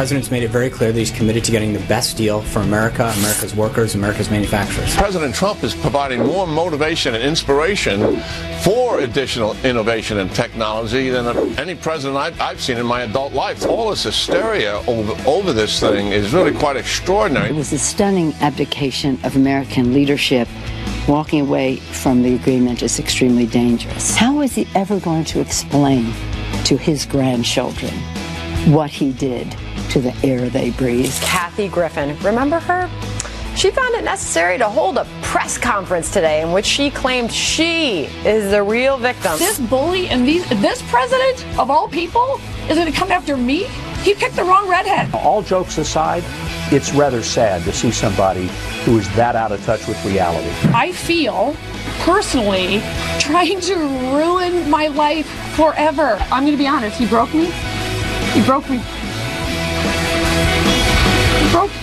president's made it very clear that he's committed to getting the best deal for America, America's workers, America's manufacturers. President Trump is providing more motivation and inspiration for additional innovation and technology than any president I've seen in my adult life. All this hysteria over this thing is really quite extraordinary. It was a stunning abdication of American leadership. Walking away from the agreement is extremely dangerous. How is he ever going to explain to his grandchildren what he did to the air they breathe? Kathy Griffin, remember her? She found it necessary to hold a press conference today in which she claimed she is the real victim. This bully and this president, of all people, is going to come after me? He picked the wrong redhead. All jokes aside, it's rather sad to see somebody who is that out of touch with reality. I feel, personally, trying to ruin my life forever. I'm going to be honest, he broke me. He broke me. He broke me.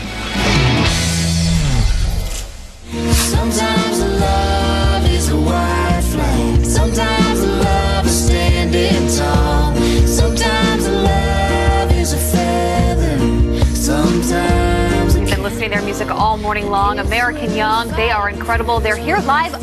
Sometimes love is a white flag. Sometimes love is standing tall. Sometimes love is a feather. Sometimes been listening to their music all morning long. American Young, they are incredible. They're here live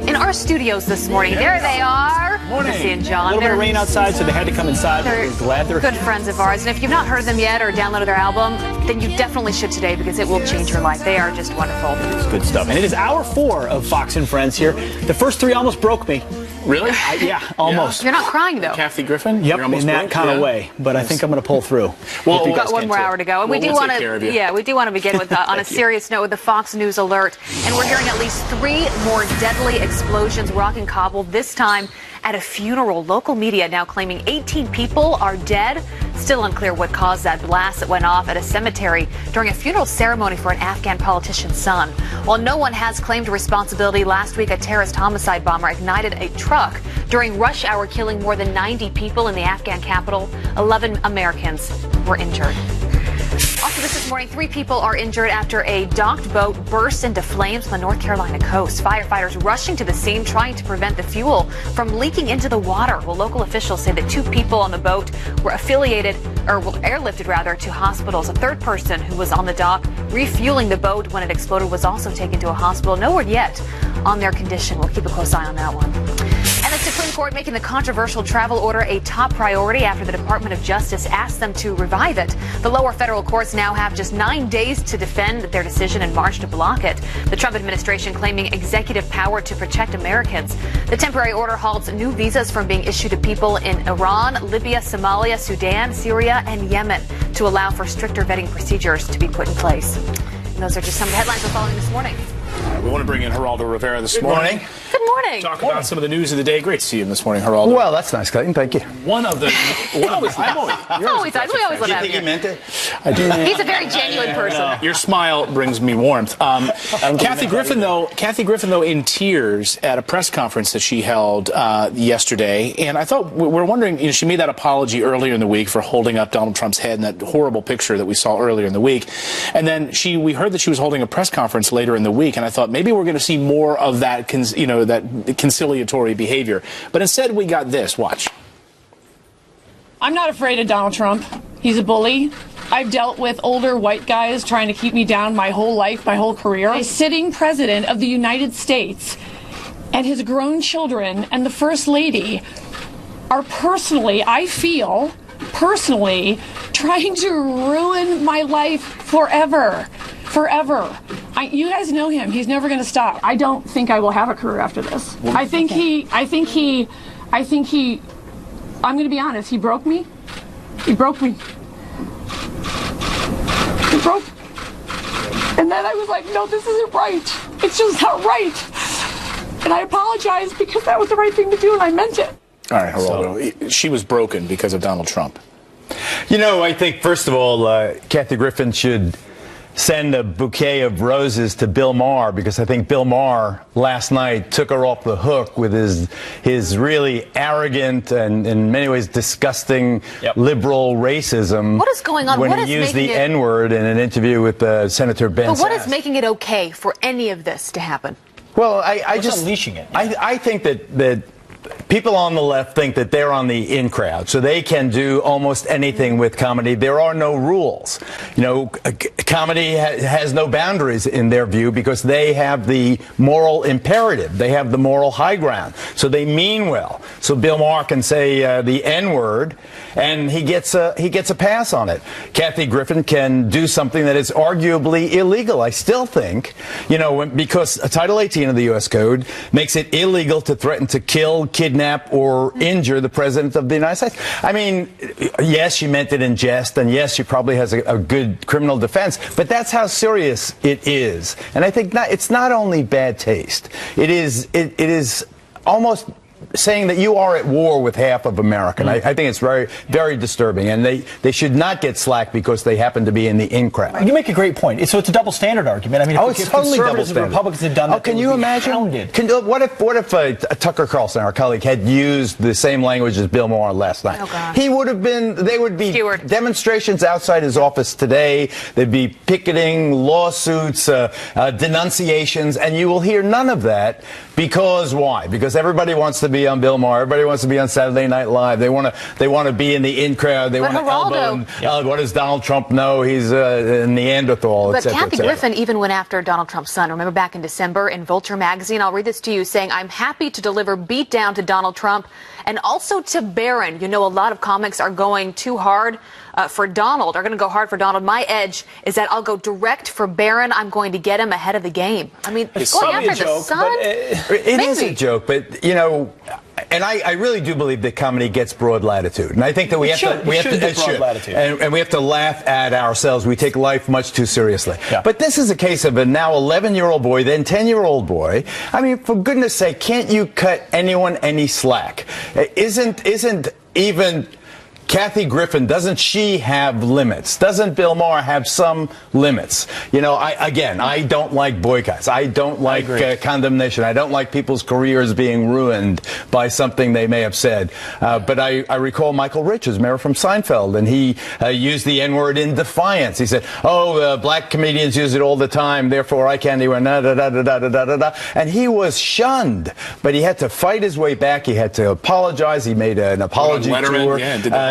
in our studios this morning. There they are. Morning. Missy and John. A little bit of rain outside, so they had to come inside. They're We're glad they're good friends of ours. And if you've not heard them yet or downloaded their album, then you definitely should today because it will change your life. They are just wonderful. It's good stuff. And it is hour 4 of Fox and Friends here. The first 3 almost broke me. Really? Yeah, almost. You're not crying, though. Kathy Griffin? Yep, in that kind of way. But I think I'm going to pull through. Well, we've got one more hour to go. And we do want to, we do want to begin with, on a serious note, with the Fox News alert. And we're hearing at least 3 more deadly explosions rocking Kabul, this time at a funeral. Local media now claiming 18 people are dead. Still unclear what caused that blast that went off at a cemetery during a funeral ceremony for an Afghan politician's son. While no one has claimed responsibility, last week a terrorist homicide bomber ignited a truck during rush hour, killing more than 90 people in the Afghan capital. 11 Americans were injured. Also, this morning, 3 people are injured after a docked boat burst into flames on the North Carolina coast. Firefighters rushing to the scene, trying to prevent the fuel from leaking into the water. Well, local officials say that 2 people on the boat were airlifted to hospitals. A third person who was on the dock refueling the boat when it exploded was also taken to a hospital. No word yet on their condition. We'll keep a close eye on that one. And the Supreme Court making the controversial travel order a top priority after the Department of Justice asked them to revive it. The lower federal courts now have just 9 days to defend their decision in March to block it. The Trump administration claiming executive power to protect Americans. The temporary order halts new visas from being issued to people in Iran, Libya, Somalia, Sudan, Syria, and Yemen to allow for stricter vetting procedures to be put in place. And those are just some of the headlines we're following this morning. We want to bring in Geraldo Rivera this morning. Good morning. Talk about some of the news of the day. Great to see you this morning, Geraldo. Well, that's nice, Clayton. Thank you. We always let him. He meant it? I do. He's a very genuine person. Your smile brings me warmth. Kathy Griffin, though, in tears at a press conference that she held yesterday, and I thought we're wondering. She made that apology earlier in the week for holding up Donald Trump's head in that horrible picture that we saw earlier in the week, and then we heard that she was holding a press conference later in the week, and I thought maybe we're going to see more of that, that conciliatory behavior, but instead we got this. Watch. I'm not afraid of Donald Trump. He's a bully. I've dealt with older white guys trying to keep me down my whole life, my whole career. A sitting president of the United States and his grown children and the First Lady are I feel personally, trying to ruin my life forever. Forever. You guys know him. He's never going to stop. I don't think I will have a career after this. I'm going to be honest, he broke me. He broke me. He broke. And then I was like, no, this isn't right. It's just not right. And I apologize because that was the right thing to do and I meant it. All right, Geraldo. She was broken because of Donald Trump. I think, first of all, Kathy Griffin should send a bouquet of roses to Bill Maher, because I think Bill Maher last night took her off the hook with his really arrogant and in many ways disgusting liberal racism. What is going on? When he used the N-word in an interview with Senator Ben But what Sasse. is making it okay for any of this to happen? Well, I just unleashing it. I think that people on the left think that they're on the in crowd, so they can do almost anything with comedy. There are no rules. You know, comedy has no boundaries in their view because they have the moral imperative. They have the moral high ground. So they mean well. So Bill Maher can say the N-word, and he gets a pass on it. Kathy Griffin can do something that is arguably illegal. I still think, you know, because Title 18 of the U.S. Code makes it illegal to threaten to kill, kidnap, or injure the President of the United States. I mean, yes, she meant it in jest, and yes, she probably has a good criminal defense, but that's how serious it is. And I think it's not only bad taste. It is almost saying that you are at war with half of America. And I think it's very, very disturbing. And they should not get slack because they happen to be in the in crowd. You make a great point. So it's a double standard argument. I mean, it's totally double standard. And Republicans had done that, can you imagine? What if Tucker Carlson, our colleague, had used the same language as Bill Maher last night? Oh, gosh. He would have been. They would be demonstrations outside his office today. There'd be picketing, lawsuits, denunciations, and you will hear none of that. Because why? Because everybody wants to be on Bill Maher. Everybody wants to be on Saturday Night Live. They want to be in the in crowd. They want to elbow. What does Donald Trump know? He's a Neanderthal. But Kathy Griffin even went after Donald Trump's son. Remember back in December in Vulture magazine? I'll read this to you, saying, "I'm happy to deliver beatdown to Donald Trump and also to Barron." You know, a lot of comics are going too hard for Donald. Are going to go hard for Donald. My edge is that I'll go direct for Barron. I'm going to get him ahead of the game. I mean, it's going after the son. It is a joke, but you know. And I really do believe that comedy gets broad latitude, and I think that we have to laugh at ourselves. We take life much too seriously. Yeah. But this is a case of a now 11-year-old boy, then 10-year-old boy. I mean, for goodness sake, can't you cut anyone any slack? Isn't even Kathy Griffin, doesn't she have limits? Doesn't Bill Maher have some limits? You know, I don't like boycotts. I don't like condemnation. I don't like people's careers being ruined by something they may have said. But I recall Michael Rich as mayor from Seinfeld, and he used the N-word in defiance. He said, black comedians use it all the time, therefore I can't even, and he was shunned. But he had to fight his way back. He had to apologize. He made an apology tour.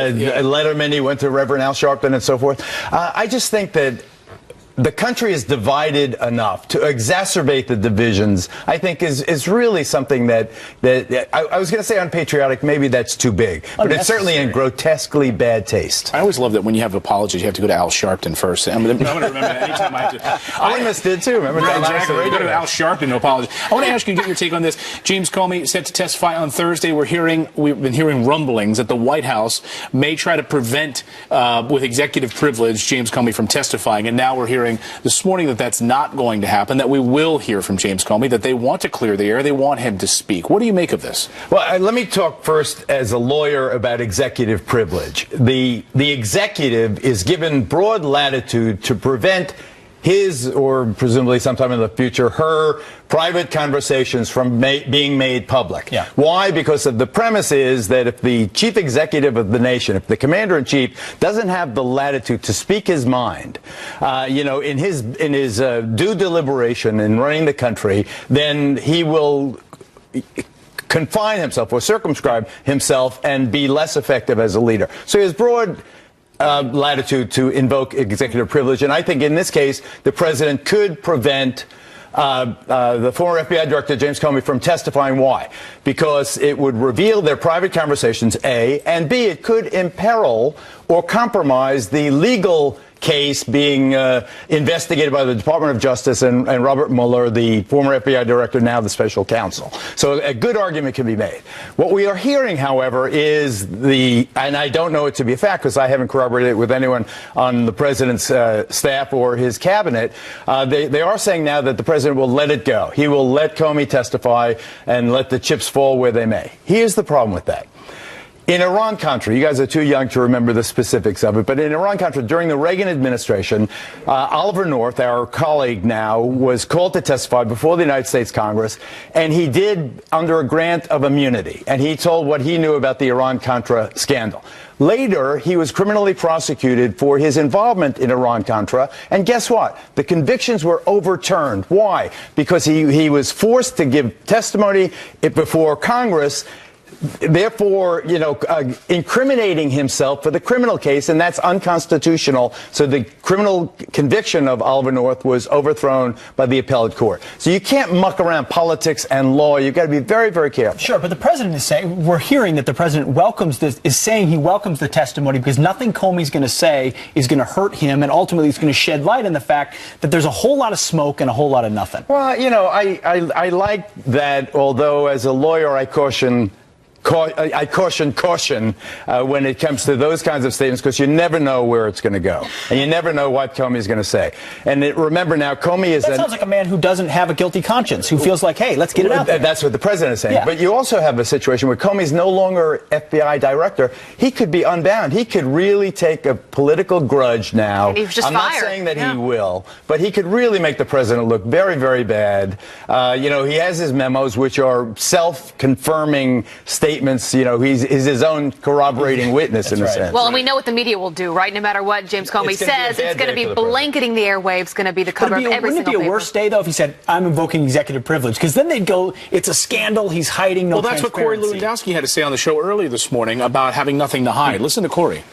Letterman, he went to Reverend Al Sharpton and so forth. I just think that the country is divided enough to exacerbate the divisions. I think is really something that I was going to say unpatriotic. Maybe that's too big, but it's certainly in grotesquely bad taste. I always love that when you have apologies, you have to go to Al Sharpton first. I'm going to remember that anytime I have to. I almost did too. Remember? Exactly. Go to Al Sharpton to apologize. I want to ask you to get your take on this. James Comey set to testify on Thursday. We've been hearing rumblings that the White House may try to prevent, with executive privilege, James Comey from testifying, and now we're hearing this morning that that's not going to happen, that we will hear from James Comey, that they want to clear the air, they want him to speak. What do you make of this? Well, let me talk first as a lawyer about executive privilege. The executive is given broad latitude to prevent his, or presumably sometime in the future, her private conversations from being made public. Yeah. Why? Because of the premise is that if the chief executive of the nation, if the commander-in-chief doesn't have the latitude to speak his mind, in his due deliberation in running the country, then he will confine himself or circumscribe himself and be less effective as a leader. So he has broad latitude to invoke executive privilege, and I think in this case the president could prevent the former FBI director James Comey from testifying. Why? Because it would reveal their private conversations, A, and B, it could imperil or compromise the legal case being investigated by the Department of Justice and Robert Mueller, the former FBI director, now the special counsel. So a good argument can be made. What we are hearing, however, is and I don't know it to be a fact because I haven't corroborated it with anyone on the president's staff or his cabinet, they are saying now that the president will let it go. He will let Comey testify and let the chips fall where they may. Here's the problem with that. In Iran-Contra, you guys are too young to remember the specifics of it, but in Iran-Contra, during the Reagan administration, Oliver North, our colleague now, was called to testify before the United States Congress, and he did under a grant of immunity, and he told what he knew about the Iran-Contra scandal. Later, he was criminally prosecuted for his involvement in Iran-Contra, and guess what? The convictions were overturned. Why? Because he was forced to give testimony before Congress therefore, incriminating himself for the criminal case, and that's unconstitutional. So the criminal conviction of Oliver North was overthrown by the appellate court. So you can't muck around politics and law. You've got to be very, very careful. Sure, but the president is saying, we're hearing that the president welcomes this, is saying he welcomes the testimony because nothing Comey's going to say is going to hurt him, and ultimately it's going to shed light on the fact that there's a whole lot of smoke and a whole lot of nothing. Well, I like that, although as a lawyer I caution when it comes to those kinds of statements, because you never know where it's going to go, and you never know what Comey's going to say. And remember now, Comey is... That sounds like a man who doesn't have a guilty conscience, who feels like, hey, let's get it out there. That's what the president is saying. Yeah. But you also have a situation where Comey's no longer FBI director. He could be unbound. He could really take a political grudge now. And he was just I'm fired. not saying that he will, but he could really make the president look very, very bad. He has his memos, which are self-confirming statements. He's his own corroborating witness in a sense. Well, and we know what the media will do, right? No matter what James Comey says, it's going to be blanketing the airwaves, going to be the cover of every single paper. Wouldn't it be a worse day, though, if he said, I'm invoking executive privilege? Because then they'd go, it's a scandal, he's hiding, no transparency. Well, that's what Corey Lewandowski had to say on the show earlier this morning about having nothing to hide. Listen to Corey.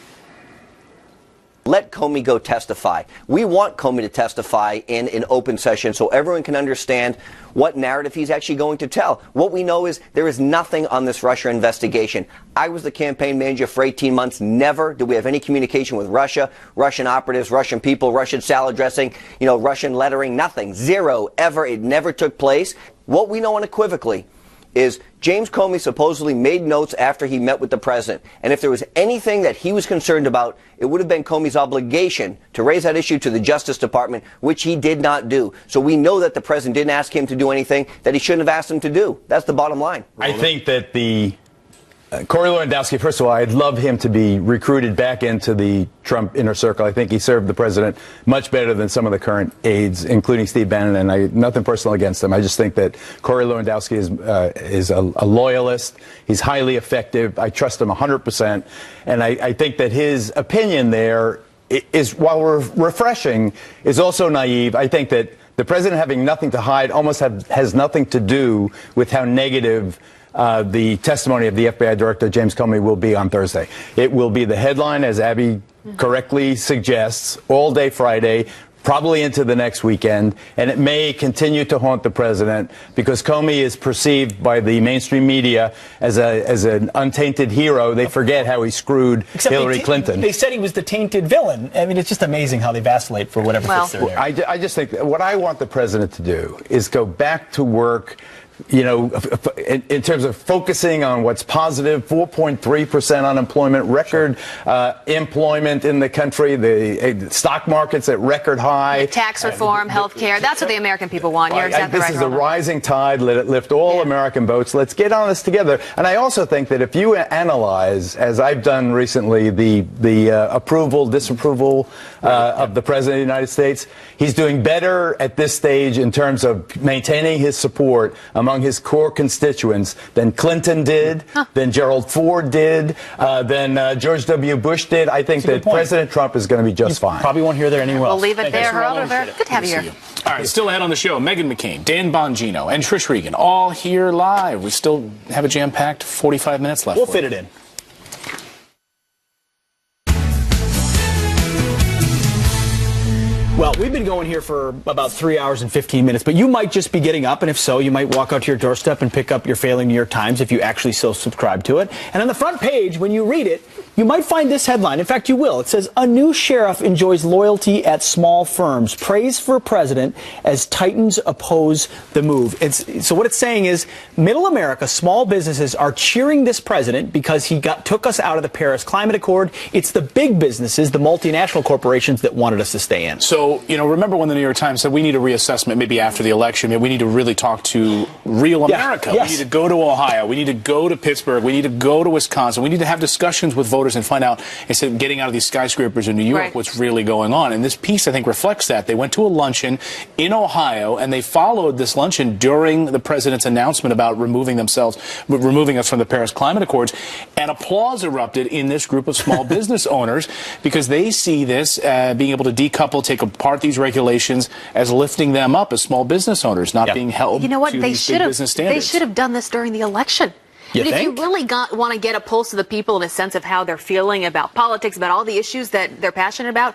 Let Comey go testify. We want Comey to testify in an open session so everyone can understand what narrative he's actually going to tell. What we know is there is nothing on this Russia investigation. I was the campaign manager for 18 months. Never did we have any communication with Russia, Russian operatives, Russian people, Russian salad dressing, Russian lettering, nothing. Zero, ever. It never took place. What we know unequivocally is James Comey supposedly made notes after he met with the president. And if there was anything that he was concerned about, it would have been Comey's obligation to raise that issue to the Justice Department, which he did not do. So we know that the president didn't ask him to do anything that he shouldn't have asked him to do. That's the bottom line. I think that Corey Lewandowski, first of all, I'd love him to be recruited back into the Trump inner circle. I think he served the president much better than some of the current aides, including Steve Bannon, and nothing personal against him. I just think that Corey Lewandowski is a loyalist. He's highly effective. I trust him 100%. And I think that his opinion there is, while refreshing, is also naive. I think that the president having nothing to hide almost has nothing to do with how negative the testimony of the FBI Director, James Comey, will be on Thursday. It will be the headline, as Abby correctly suggests, all day Friday, probably into the next weekend, and it may continue to haunt the president because Comey is perceived by the mainstream media as an untainted hero. They forget how he screwed Hillary Clinton. They said he was the tainted villain. I mean, it's just amazing how they vacillate for whatever fits their narrative. I just think that what I want the president to do is go back to work, in terms of focusing on what's positive. 4.3% unemployment, record employment in the country, the stock market's at record high. Tax reform, health care, that's what the American people want. You're exactly right. This is a rising tide. Let it lift all American boats. Let's get on this together. And I also think that if you analyze, as I've done recently, the approval, disapproval of the President of the United States, he's doing better at this stage in terms of maintaining his support among his core constituents than Clinton did, than Gerald Ford did, than George W. Bush did. I think that President Trump is going to be just fine. Probably won't hear there anywhere else. We'll leave it there. Good to have you here. All right, still ahead on the show, Meghan McCain, Dan Bongino, and Trish Regan, all here live. We still have a jam-packed 45 minutes left. We'll fit it in. Well, we've been going here for about 3 hours and 15 minutes, but you might just be getting up, and if so, you might walk out to your doorstep and pick up your failing New York Times if you actually still subscribe to it. And on the front page, when you read it, you might find this headline. In fact, you will. It says, a new sheriff enjoys loyalty at small firms. Praise for president as Titans oppose the move. So what it's saying is, middle America, small businesses are cheering this president because he took us out of the Paris Climate Accord. It's the big businesses, the multinational corporations that wanted us to stay in. So, remember when the New York Times said we need a reassessment maybe after the election, maybe we need to really talk to real America. Yes. We need to go to Ohio. We need to go to Pittsburgh. We need to go to Wisconsin. We need to have discussions with voters and find out, instead of getting out of these skyscrapers in New York, what's really going on. And this piece, I think, reflects that. They went to a luncheon in Ohio, and they followed this luncheon during the president's announcement about removing us from the Paris Climate Accords, and applause erupted in this group of small business owners because they see this being able to decouple, take apart these regulations as lifting them up as small business owners, not being held You know what? to They these big business standards. They should have done this during the election. But if you really want to get a pulse of the people and a sense of how they're feeling about politics, about all the issues that they're passionate about,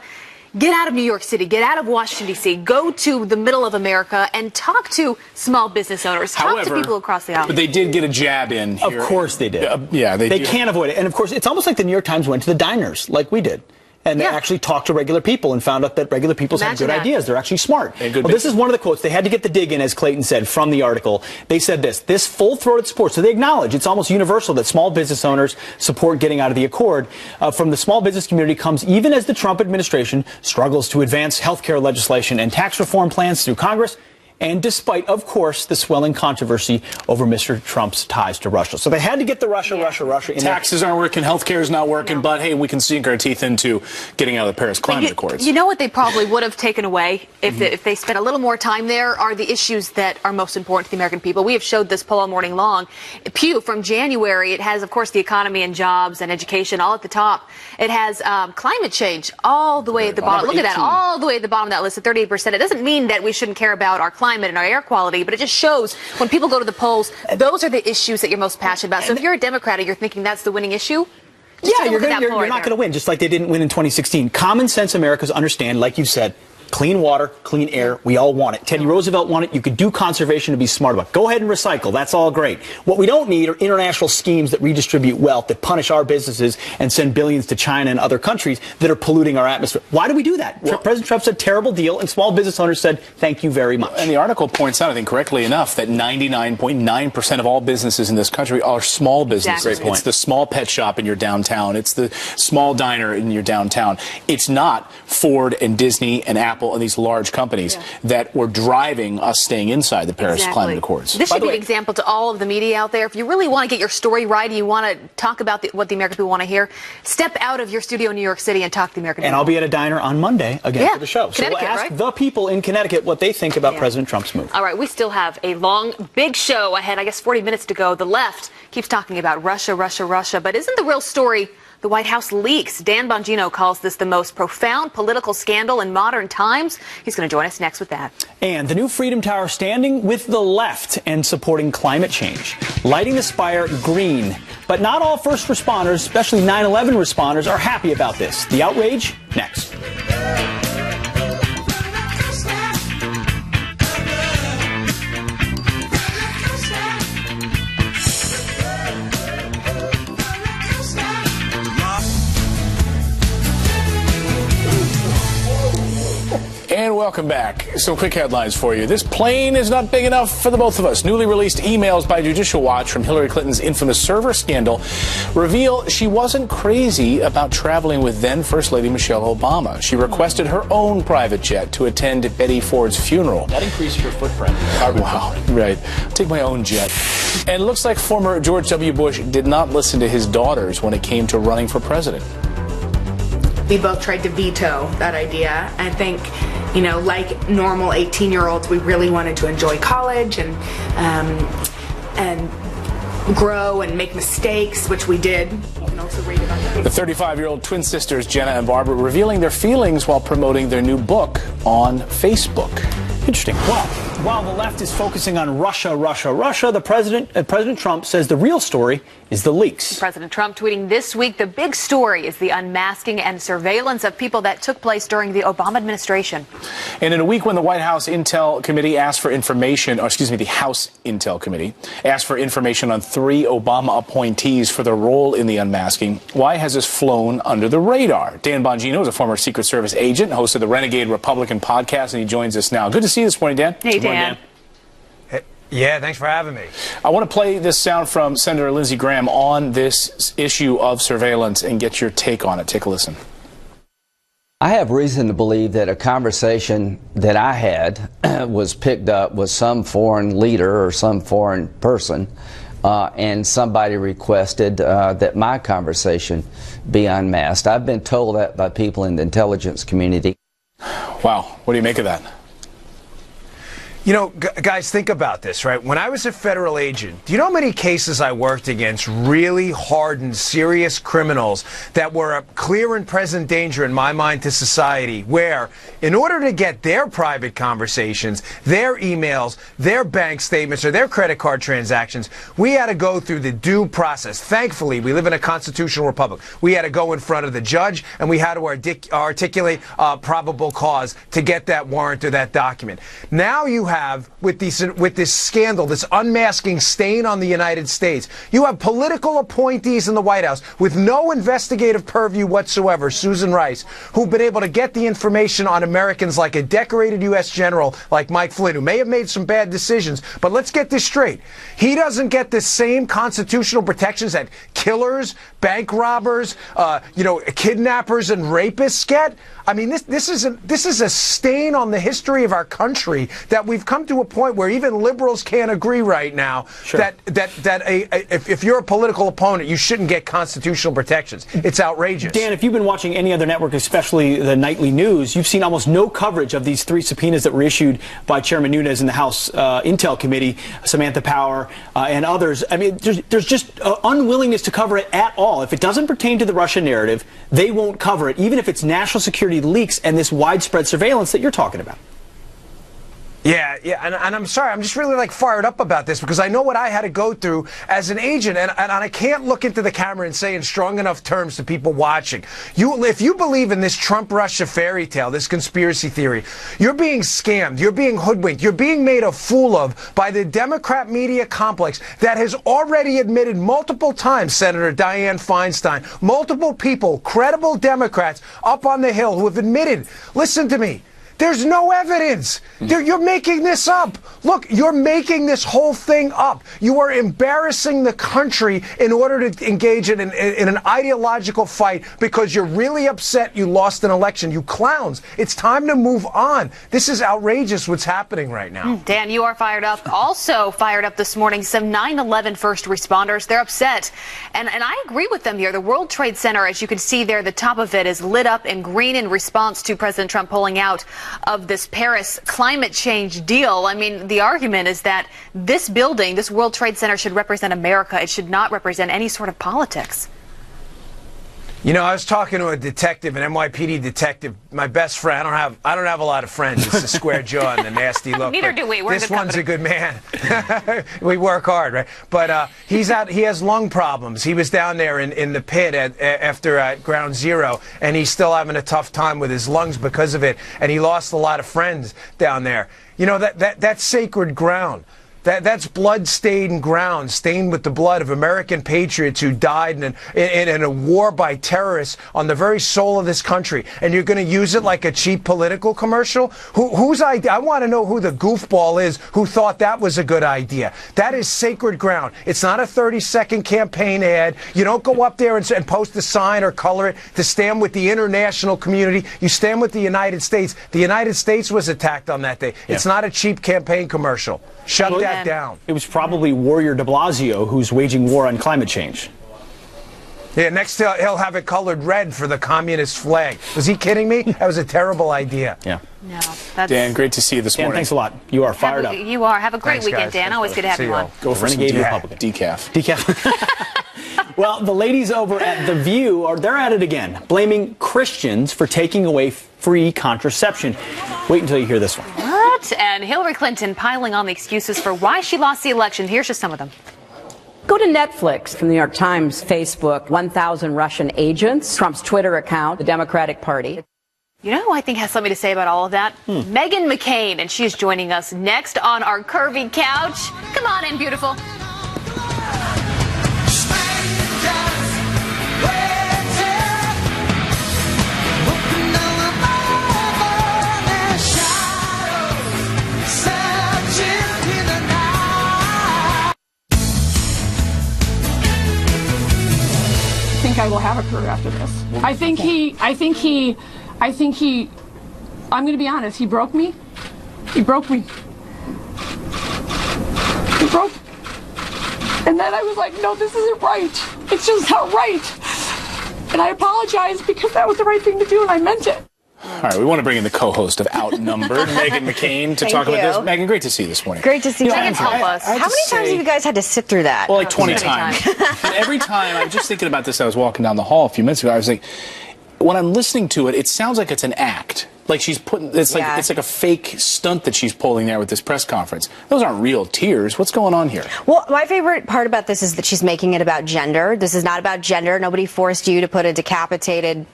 get out of New York City, get out of Washington, D.C., go to the middle of America and talk to small business owners, talk to people across the aisle. But they did get a jab in here. Of course they did. They can't avoid it. And of course, it's almost like the New York Times went to the diners, like we did. And they actually talked to regular people and found out that regular people have good ideas. They're actually smart. Well, this is one of the quotes. They had to get the dig in, as Clayton said, from the article. They said this full-throated support. So they acknowledge it's almost universal that small business owners support getting out of the accord. From the small business community comes even as the Trump administration struggles to advance health care legislation and tax reform plans through Congress. And despite, of course, the swelling controversy over Mr. Trump's ties to Russia. So they had to get the Russia in Taxes aren't working, healthcare is not working, but hey, we can sink our teeth into getting out of the Paris Climate Accords. You know what they probably would have taken away if they spent a little more time there are the issues that are most important to the American people. We have showed this poll all morning long. Pew from January, it has, of course, the economy and jobs and education all at the top. It has climate change all the way at the bottom. Look at that, all the way at the bottom of that list at 38%. It doesn't mean that we shouldn't care about our climate and our air quality, but it just shows when people go to the polls, those are the issues that you're most passionate about. So if you're a Democrat and you're thinking that's the winning issue, you're not going to win, just like they didn't win in 2016. Common sense Americans understand, like you said, clean water, clean air, we all want it. Teddy Roosevelt wanted it. You could do conservation to be smart about it. Go ahead and recycle. That's all great. What we don't need are international schemes that redistribute wealth, that punish our businesses and send billions to China and other countries that are polluting our atmosphere. Why do we do that? Well, President Trump said terrible deal, and small business owners said thank you very much. And the article points out, I think correctly enough, that 99.9% of all businesses in this country are small businesses. Exactly. It's the small pet shop in your downtown. It's the small diner in your downtown. It's not Ford and Disney and Apple and these large companies that were driving us staying inside the Paris Climate Accords. This should be an example to all of the media out there. If you really want to get your story right, you want to talk about what the American people want to hear, step out of your studio in New York City and talk to the American people. And I'll be at a diner on Monday again for the show. So we'll ask right? the people in Connecticut what they think about President Trump's move. All right, we still have a long, big show ahead. I guess 40 minutes to go. The left keeps talking about Russia, Russia, Russia. But isn't the real story the White House leaks? Dan Bongino calls this the most profound political scandal in modern times. He's going to join us next with that. And the new Freedom Tower standing with the left and supporting climate change, lighting the spire green. But not all first responders, especially 9/11 responders, are happy about this. The outrage, next. And welcome back. Some quick headlines for you. This plane is not big enough for the both of us. Newly released emails by Judicial Watch from Hillary Clinton's infamous server scandal reveal she wasn't crazy about traveling with then First Lady Michelle Obama. She requested her own private jet to attend Betty Ford's funeral. That increased your footprint. Wow, right. Take my own jet. And it looks like former George W. Bush did not listen to his daughters when it came to running for president. We both tried to veto that idea. I think, you know, like normal 18-year-olds, we really wanted to enjoy college and grow and make mistakes, which we did. You can also read about that. The 35-year-old twin sisters, Jenna and Barbara, revealing their feelings while promoting their new book on Facebook. Interesting. Well, while the left is focusing on Russia, Russia, Russia, President Trump says the real story is the leaks. President Trump tweeting this week, the big story is the unmasking and surveillance of people that took place during the Obama administration. And in a week when the White House Intel Committee asked for information, or excuse me, the House Intel Committee asked for information on 3 Obama appointees for their role in the unmasking, why has this flown under the radar? Dan Bongino is a former Secret Service agent, host of the Renegade Republican podcast, and he joins us now. Good to see you this morning, Dan. Hey, Dan. Yeah, thanks for having me. I want to play this sound from Senator Lindsey Graham on this issue of surveillance and get your take on it. Take a listen. I have reason to believe that a conversation that I had was picked up with some foreign leader or some foreign person, and somebody requested that my conversation be unmasked. I've been told that by people in the intelligence community. Wow. What do you make of that? You know, guys, think about this, right? When I was a federal agent, do you know how many cases I worked against really hardened, serious criminals that were a clear and present danger in my mind to society, where in order to get their private conversations, their emails, their bank statements, or their credit card transactions, we had to go through the due process. Thankfully, we live in a constitutional republic. We had to go in front of the judge, and we had to articulate probable cause to get that warrant or that document. Now you have, with this scandal, this unmasking stain on the United States, you have political appointees in the White House with no investigative purview whatsoever, Susan Rice, who've been able to get the information on Americans like a decorated U.S. general like Mike Flynn, who may have made some bad decisions, but let's get this straight. He doesn't get the same constitutional protections that killers, bank robbers, kidnappers and rapists get. I mean, this is a stain on the history of our country that we've come to a point where even liberals can't agree right now that if you're a political opponent, you shouldn't get constitutional protections. It's outrageous. Dan, if you've been watching any other network, especially the nightly news, you've seen almost no coverage of these 3 subpoenas that were issued by Chairman Nunes in the House Intel Committee, Samantha Power, and others. I mean, there's just unwillingness to cover it at all. If it doesn't pertain to the Russia narrative, they won't cover it, even if it's national security leaks and this widespread surveillance that you're talking about. Yeah, and I'm sorry, I'm just really fired up about this because I know what I had to go through as an agent, and I can't look into the camera and say in strong enough terms to people watching. If you believe in this Trump-Russia fairy tale, this conspiracy theory, you're being scammed, you're being hoodwinked, you're being made a fool of by the Democrat media complex that has already admitted multiple times, Senator Dianne Feinstein, multiple people, credible Democrats up on the Hill who have admitted, listen to me, there's no evidence. You're making this up. Look, you're making this whole thing up. You are embarrassing the country in order to engage in an ideological fight because you're really upset you lost an election. You clowns. It's time to move on. This is outrageous what's happening right now. Dan, you are fired up. Also fired up this morning, some 9/11 first responders. They're upset. And I agree with them here. The World Trade Center, as you can see there, the top of it is lit up in green in response to President Trump pulling out of this Paris climate change deal. I mean, the argument is that this building, this World Trade Center, should represent America. It should not represent any sort of politics. You know, I was talking to a detective, an NYPD detective, my best friend. I don't have a lot of friends. It's the square jaw and the nasty look. Neither do we. We're this one's a good man. We work hard, right? But he's out. He has lung problems. He was down there in the pit after Ground Zero, and he's still having a tough time with his lungs because of it. And he lost a lot of friends down there. You know, that's sacred ground. That's blood-stained ground, stained with the blood of American patriots who died in a war by terrorists on the very soul of this country. And you're going to use it like a cheap political commercial? Whose idea? I want to know who the goofball is who thought that was a good idea. That is sacred ground. It's not a 30-second campaign ad. You don't go up there and post a sign or color it to stand with the international community. You stand with the United States. The United States was attacked on that day. Yeah. It's not a cheap campaign commercial. Shut that down. It was probably Warrior de Blasio who's waging war on climate change. Yeah, next he'll have it colored red for the communist flag. Was he kidding me? That was a terrible idea. Yeah. No, that's... Dan, great to see you this morning. Dan, thanks a lot. You are fired up. You are. Have a great weekend, Dan. Always good to have you on. Go for Renegade Republican. Decaf. Well, the ladies over at The View, they're at it again, blaming Christians for taking away free contraception. Wait until you hear this one. What? And Hillary Clinton piling on the excuses for why she lost the election. Here's just some of them. Go to Netflix from the New York Times, Facebook, 1,000 Russian agents, Trump's Twitter account, the Democratic Party. You know who I think has something to say about all of that? Meghan McCain, and she's joining us next on our curvy couch. Come on in, beautiful. I will have a career after this. I'm going to be honest, he broke me. He broke me. He broke. And then I was like, no, this isn't right. It's just not right. And I apologize because that was the right thing to do and I meant it. All right, we want to bring in the co-host of Outnumbered, Meghan McCain, to Thank talk about you. this. Meghan, great to see you this morning. Great to see you. Meghan, Help us. How many times have you guys had to sit through that? Well, like 20 times. And every time, I was just thinking about this, I was walking down the hall a few minutes ago, I was like, when I'm listening to it, it sounds like it's an act. Like she's putting, it's like a fake stunt that she's pulling there with this press conference. Those aren't real tears. What's going on here? Well, my favorite part about this is that she's making it about gender. This is not about gender. Nobody forced you to put a decapitated,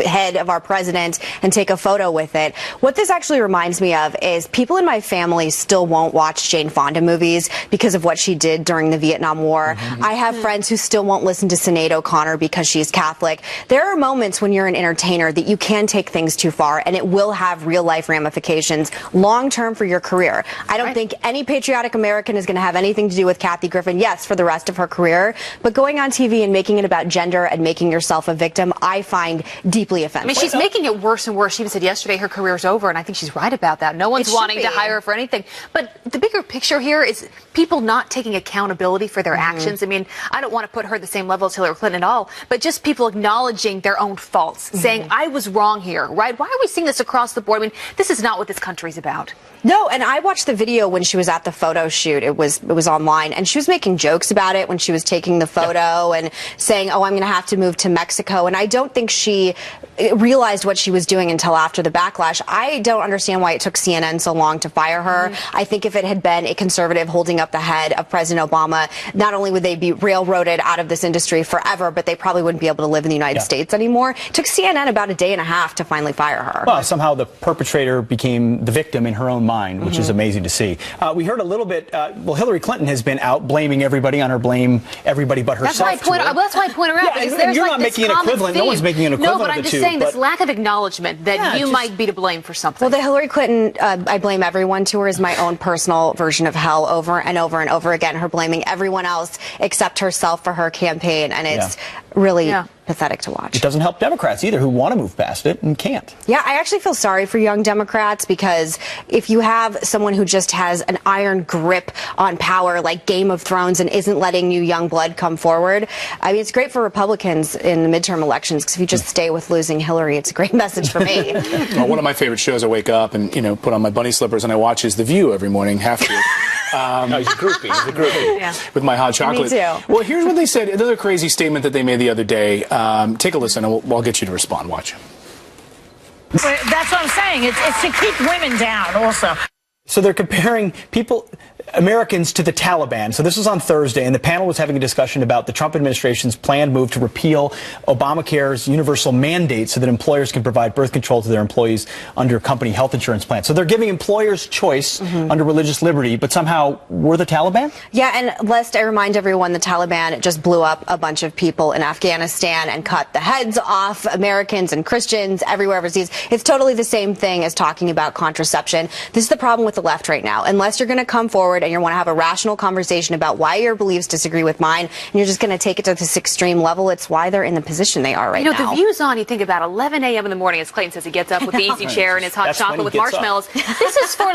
head of our president and take a photo with it. What this actually reminds me of is people in my family still won't watch Jane Fonda movies because of what she did during the Vietnam War. I have friends who still won't listen to Sinead O'Connor because she's Catholic. There are moments when you're an entertainer that you can take things too far, and it will have real life ramifications long term for your career. I don't think any patriotic American is going to have anything to do with Kathy Griffin, yes, for the rest of her career, but going on TV and making it about gender and making yourself a victim, I find deeply offensive. I mean, she's making it worse and worse. She even said yesterday her career's over, and I think she's right about that. No one's wanting to hire her for anything. But the bigger picture here is people not taking accountability for their actions. I mean, I don't want to put her at the same level as Hillary Clinton at all, but just people acknowledging their own faults, saying, I was wrong here, right? Why are we seeing this across the board? I mean, this is not what this country's about. No, and I watched the video when she was at the photo shoot. It was online, and she was making jokes about it when she was taking the photo and saying, "Oh, I'm going to have to move to Mexico." And I don't think she realized what she was doing until after the backlash. I don't understand why it took CNN so long to fire her. I think if it had been a conservative holding up the head of President Obama, not only would they be railroaded out of this industry forever, but they probably wouldn't be able to live in the United States anymore. It took CNN about a day and a half to finally fire her. Well, somehow the perpetrator became the victim in her own mind, which is amazing to see. We heard a little bit, Hillary Clinton has been out blaming everybody on her blame everybody but herself. That's why I point her out. Because and you're not making an equivalent. No one's making an equivalent of the two. No, but I'm just saying this lack of acknowledgement that you might be to blame for something. Well, the Hillary Clinton, I blame everyone to her is my own personal version of hell over and over and over again. Her blaming everyone else except herself for her campaign. And it's really pathetic to watch. It doesn't help Democrats either, who want to move past it and can't. Yeah, I actually feel sorry for young Democrats, because if you have someone who just has an iron grip on power like Game of Thrones and isn't letting new young blood come forward, I mean, it's great for Republicans in the midterm elections, because if you just stay with losing Hillary, it's a great message for me. Well, one of my favorite shows, I wake up and, put on my bunny slippers and I watch is The View every morning, have to. No, he's a groupie. He's a groupie. Yeah. With my hot chocolate. Me too. Well, here's what they said. Another crazy statement that they made the other day. Take a listen, and I'll get you to respond. Watch. That's what I'm saying. It's to keep women down also. So they're comparing Americans to the Taliban. So this was on Thursday, and the panel was having a discussion about the Trump administration's planned move to repeal Obamacare's universal mandate so that employers can provide birth control to their employees under company health insurance plans. So they're giving employers choice under religious liberty, but somehow we're the Taliban? Yeah, and lest I remind everyone, the Taliban just blew up a bunch of people in Afghanistan and cut the heads off Americans and Christians everywhere overseas. It's totally the same thing as talking about contraception. This is the problem with the left right now. Unless you're going to come forward and you want to have a rational conversation about why your beliefs disagree with mine, and you're just going to take it to this extreme level, it's why they're in the position they are right now. The View's on, you think about 11 a.m. in the morning, as Clayton says, he gets up with the easy chair and his hot chocolate with marshmallows. This is for,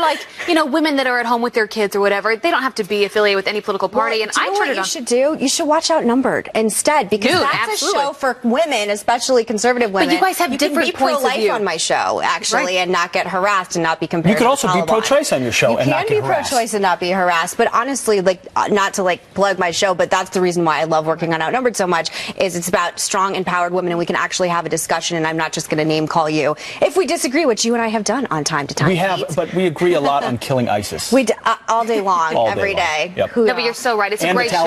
women that are at home with their kids or whatever. They don't have to be affiliated with any political party. And I turn it on. You should do? You should watch Outnumbered instead, because that's a show for women, especially conservative women. But you guys have different points of view. You can be pro-life on my show, actually, and not get harassed and not be compared to the Taliban. You could also be pro-choice on your show and not get harassed. You can be pro-choice and not be harassed. But honestly, not to plug my show, but that's the reason why I love working on Outnumbered so much, is it's about strong, empowered women, and we can actually have a discussion, and I'm not just going to name call you if we disagree, which you and I have done on time to time. We have, but we agree a lot on killing ISIS. We all day long, every day. Yep. No, but you're so right. It's a great show.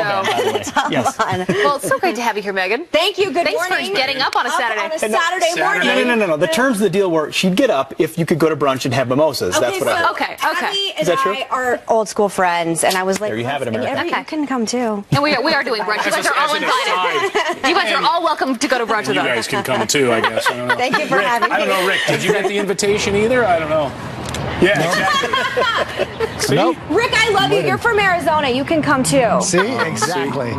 Yes. Well, it's so great to have you here, Megan. Thank you. Good morning. Thanks for getting up on a Saturday. On a Saturday morning. No. The terms of the deal were she'd get up if you could go to brunch and have mimosas. Okay, that's what I heard. Okay. Abby and I are old school friends, and I was like, there you have it, America. You can come too. And we are doing brunch. You guys are all invited. You guys are all welcome to go to brunch with us. You guys can come too, I guess. I don't know. Thank you for having me. I don't know, Rick. Did you get the invitation either? I don't know. Yeah, exactly. Nope. Rick, I love you. You're from Arizona. You can come too. See? Exactly.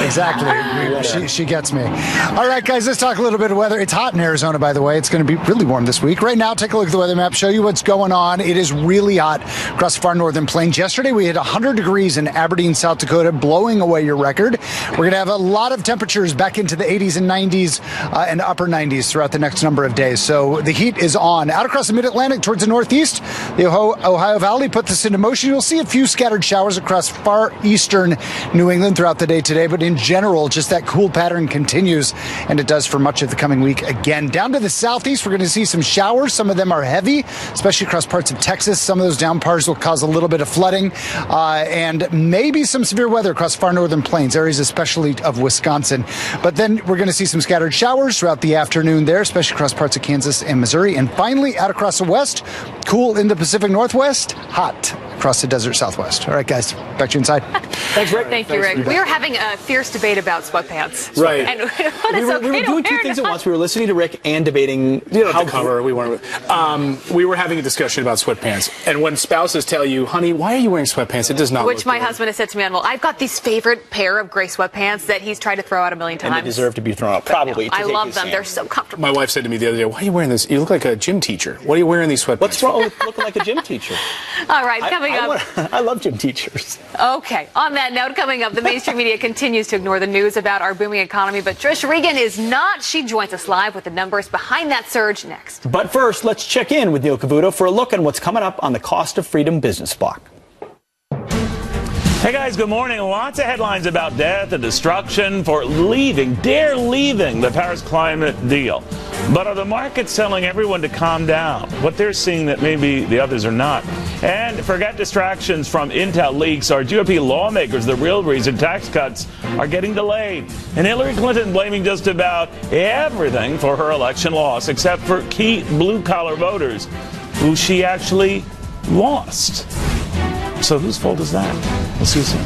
Exactly. She gets me. All right, guys, let's talk a little bit of weather. It's hot in Arizona, by the way. It's going to be really warm this week. Right now, take a look at the weather map, show you what's going on. It is really hot across the far northern plains. Yesterday, we hit 100 degrees in Aberdeen, South Dakota, blowing away your record. We're going to have a lot of temperatures back into the 80s and 90s and upper 90s throughout the next number of days. So the heat is on. Out across the mid-Atlantic towards the northeast, the Ohio Valley put this into motion. You'll see a few scattered showers across far eastern New England throughout the day today, but in general, just that cool pattern continues, and it does for much of the coming week again. Down to the southeast, we're going to see some showers. Some of them are heavy, especially across parts of Texas. Some of those downpours will cause a little bit of flooding and maybe some severe weather across far northern plains, areas especially of Wisconsin. But then we're going to see some scattered showers throughout the afternoon there, especially across parts of Kansas and Missouri. And finally, out across the west, cool in the Pacific Northwest, hot across the desert Southwest. All right, guys, back to you inside. Thanks, Rick. Thank you, Rick. We were having a fierce debate about sweatpants. Right. And what we is were okay doing two things at once. We were listening to Rick and debating how the cover. We were having a discussion about sweatpants. And when spouses tell you, honey, why are you wearing sweatpants? It does not Which look my good. husband has said to me, well, I've got these favorite pair of gray sweatpants that he's tried to throw out a million times. And they deserve to be thrown out, probably. I love them. They're so comfortable. My wife said to me the other day, why are you wearing this? You look like a gym teacher. What are you wearing these sweatpants? What's wrong with looking like a gym teacher? All right, coming up. I love gym teachers. Okay, on that note, coming up, the mainstream media continues to ignore the news about our booming economy, but Trish Regan is not. She joins us live with the numbers behind that surge next. But first, let's check in with Neil Cavuto for a look at what's coming up on the Cost of Freedom Business Block. Hey guys, good morning. Lots of headlines about death and destruction for dare leaving the Paris climate deal. But are the markets telling everyone to calm down? What they're seeing that maybe the others are not. And forget distractions from Intel leaks. Are GOP lawmakers the real reason tax cuts are getting delayed? And Hillary Clinton blaming just about everything for her election loss, except for key blue-collar voters who she actually lost. So whose fault is that? We'll see you soon.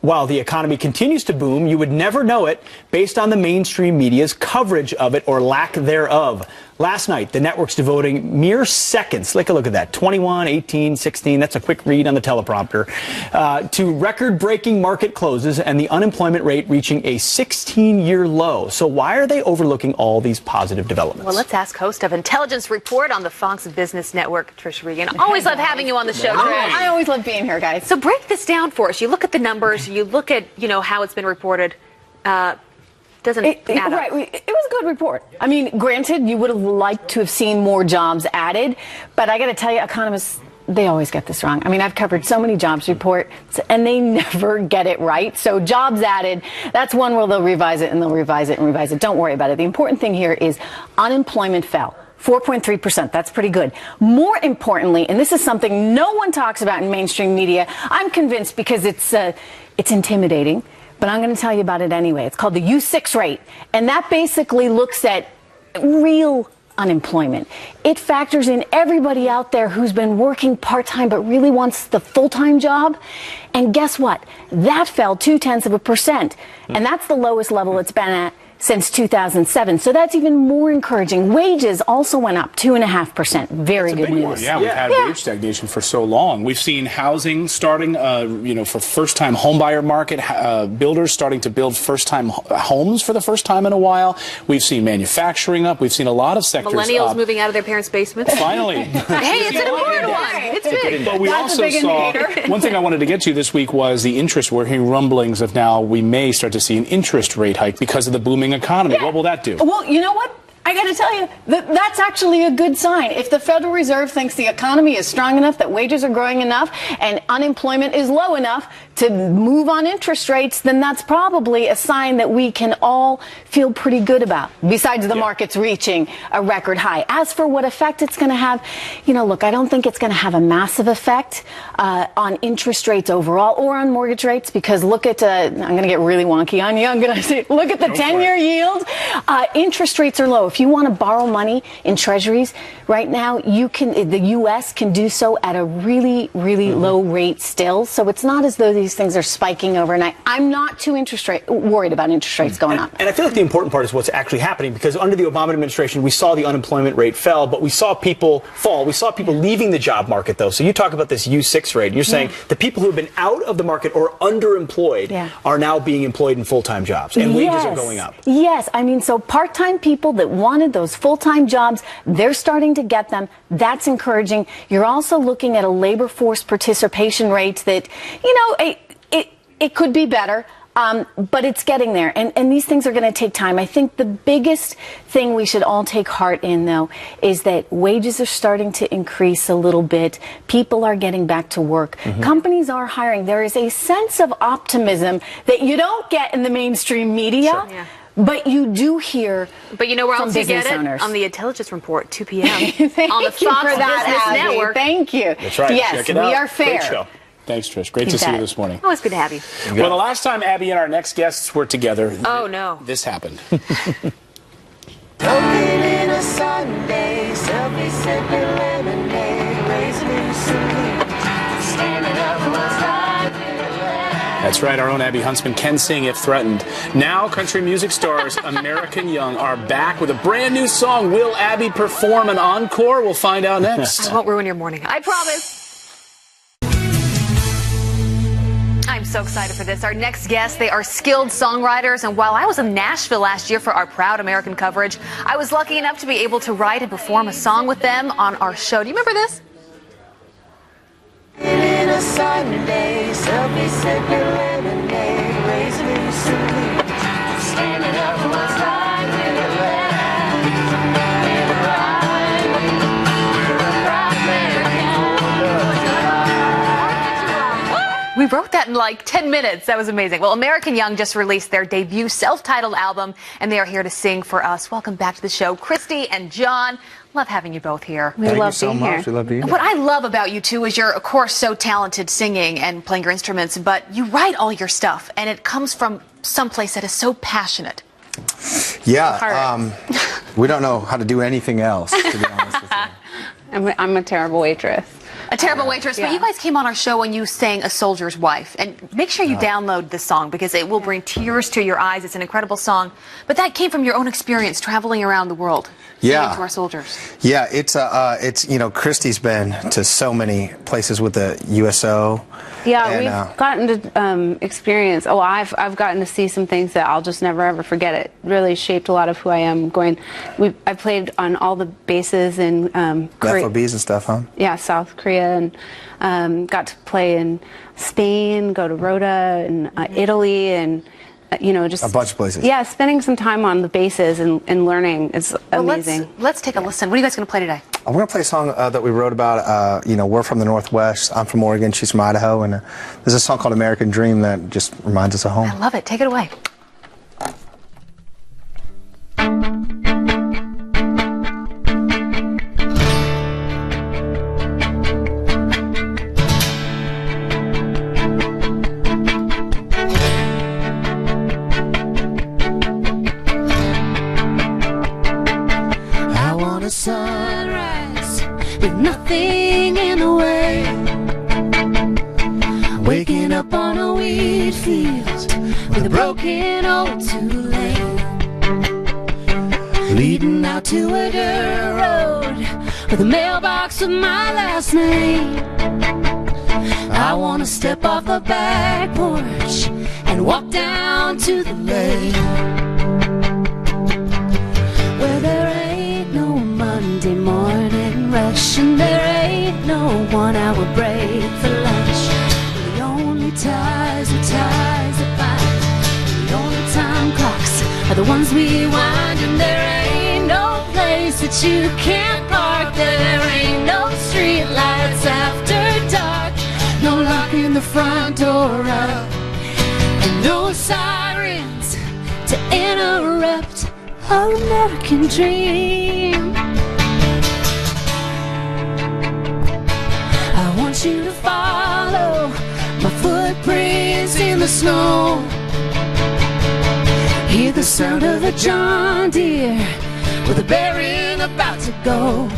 While the economy continues to boom, you would never know it based on the mainstream media's coverage of it or lack thereof. Last night, the networks devoting mere seconds, take a look at that, 21, 18, 16, that's a quick read on the teleprompter, to record-breaking market closes and the unemployment rate reaching a 16-year low. So why are they overlooking all these positive developments? Well, let's ask host of Intelligence Report on the Fox Business Network, Trish Regan. Always love having you on the show, Trish. I always love being here, guys. So break this down for us. You look at the numbers, you look at, how it's been reported. Doesn't add up. Right. It was a good report. I mean, granted, you would have liked to have seen more jobs added, but I got to tell you, economists, they always get this wrong. I mean, I've covered so many jobs reports, and they never get it right. So jobs added, that's one where they'll revise it, and they'll revise it, and revise it. Don't worry about it. The important thing here is unemployment fell. 4.3%. That's pretty good. More importantly, and this is something no one talks about in mainstream media, I'm convinced because it's intimidating, but I'm going to tell you about it anyway. It's called the U6 rate, and that basically looks at real unemployment. It factors in everybody out there who's been working part-time but really wants the full-time job. And guess what? That fell 0.2%. And that's the lowest level it's been at since 2007. So that's even more encouraging. Wages also went up 2.5%. Very good news. Yeah, we've had wage stagnation for so long. We've seen housing starting, for first-time homebuyer market, builders starting to build first-time homes for the first time in a while. We've seen manufacturing up. We've seen a lot of sectors Millennials moving out of their parents' basements. Finally. Hey, it's an important one. It's big. But we also saw, one thing I wanted to get to this week was the interest. We're hearing rumblings of now we may start to see an interest rate hike because of the booming economy. What will that do? Well, you know what? I got to tell you, that's actually a good sign. If the Federal Reserve thinks the economy is strong enough, that wages are growing enough, and unemployment is low enough to move on interest rates, then that's probably a sign that we can all feel pretty good about, besides the markets reaching a record high. As for what effect it's going to have, look, I don't think it's going to have a massive effect on interest rates overall or on mortgage rates, because look at, I'm going to get really wonky on you, I'm going to say, look at the 10-year yield. Interest rates are low. if you want to borrow money in treasuries right now, the U.S. can do so at a really, really low rate still. So it's not as though these things are spiking overnight. I'm not too worried about interest rates going up. And I feel like the important part is what's actually happening, because under the Obama administration, we saw the unemployment rate fell, but we saw people fall. We saw people leaving the job market, though. So you talk about this U6 rate. You're saying the people who have been out of the market or underemployed are now being employed in full-time jobs, and wages are going up. Yes, I mean, so part-time people that wanted those full-time jobs, they're starting to get them. That's encouraging. You're also looking at a labor force participation rate that, you know, it could be better. But it's getting there, and these things are going to take time. I think the biggest thing we should all take heart in, though, is that wages are starting to increase a little bit. People are getting back to work. Companies are hiring. There is a sense of optimism that you don't get in the mainstream media. Sure. Yeah. But you do hear But you know where from else you get business it? owners. On the Intelligence Report, 2 p.m. Thank on the you Fox for that, Business Abby. Network. Thank you. That's right. Yes, Check it we out. are fair. Great show. Thanks, Trish. Great to see you this morning. Always good to have you. Well, the last time Abby and our next guests were together, Oh, no. this happened. In a Sunday, selfie sipping lemonade, raising loose and standing up for what's right. That's right, our own Abby Huntsman can sing if threatened. Now, country music stars American Young are back with a brand new song. Will Abby perform an encore? We'll find out next. I won't ruin your morning. I promise. I'm so excited for this. Our next guests, they are skilled songwriters, and while I was in Nashville last year for our Proud American coverage, I was lucky enough to be able to write and perform a song with them on our show. Do you remember this? In a Sunday, selfie sipping lemonade, raising loose and standing up for what's right with your left. We wrote that in like 10 minutes. That was amazing. Well, American Young just released their debut self-titled album, and they are here to sing for us. Welcome back to the show, Christy and John. Love having you both here. We love being here. We love being And here. what I love about you two is you're, of course, so talented singing and playing your instruments, but you write all your stuff, and it comes from someplace that is so passionate. Yeah, we don't know how to do anything else, to be honest with you. I'm a terrible waitress. A terrible waitress, but you guys came on our show when you sang A Soldier's Wife. And make sure you download this song because it will bring tears to your eyes. It's an incredible song. But that came from your own experience traveling around the world. Singing to our soldiers. Yeah, it's you know, Christy's been to so many places with the USO. Yeah, and, we've gotten to experience. Oh, I've gotten to see some things that I'll just never ever forget. It really shaped a lot of who I am. I played on all the bases in Korea. FOBs and stuff, huh? Yeah, South Korea, and got to play in Spain, go to Rota, and Italy, and you know, just a bunch of places. Yeah, spending some time on the bases and learning is amazing. Let's take a listen. What are you guys going to play today? We're going to play a song that we wrote about. You know, we're from the Northwest. I'm from Oregon. She's from Idaho. And there's a song called American Dream that just reminds us of home. I love it. Take it away. I want a sunrise with nothing in the way. Waking up on a wheat field with a broken old Tulane, leading out to a dirt road with a mailbox with my last name. I wanna step off the back porch and walk down to the lake, where there ain't no Monday morning rush and there ain't no 1 hour break for lunch. The only ties that bind, the only time clocks are the ones we wind, and there ain't no place that you can't park. There ain't no street lights after dark, no locking the front door up, and no sirens to interrupt our American dream. I want you to follow my footprints in the snow. Hear the sound of a John Deere with a bearing about to go.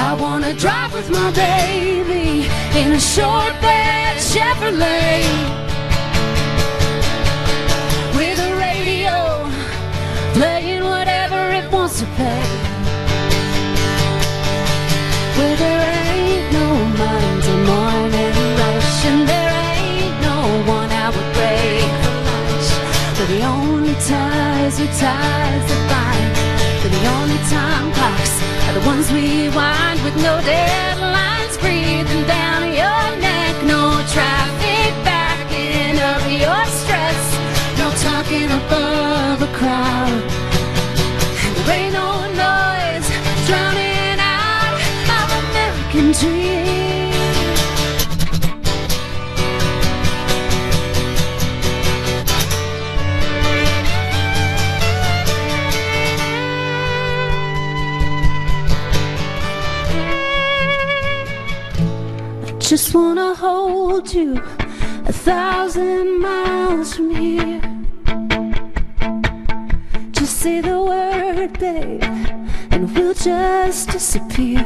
I wanna drive with my baby in a short bed Chevrolet, with a radio playing whatever it wants to play, where there ain't no Monday morning rush and there ain't no 1 hour break for lunch, but the only ties are ties that bind, but the only time clocks are the ones we wind, with no deadlines breathing down your neck, no traffic backing up your stress, no talking above a crowd, and there ain't no noise drowning out our American dream. Just wanna hold you 1,000 miles from here. Just say the word, babe, and we'll just disappear,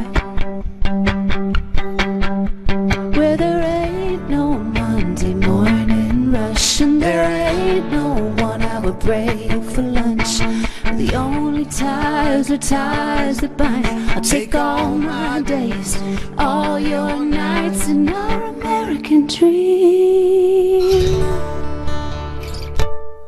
where there ain't no Monday morning rush and there ain't no 1 hour break for lunch, the only ties are ties that bind. I'll take all my days, all your nights, and our American dream.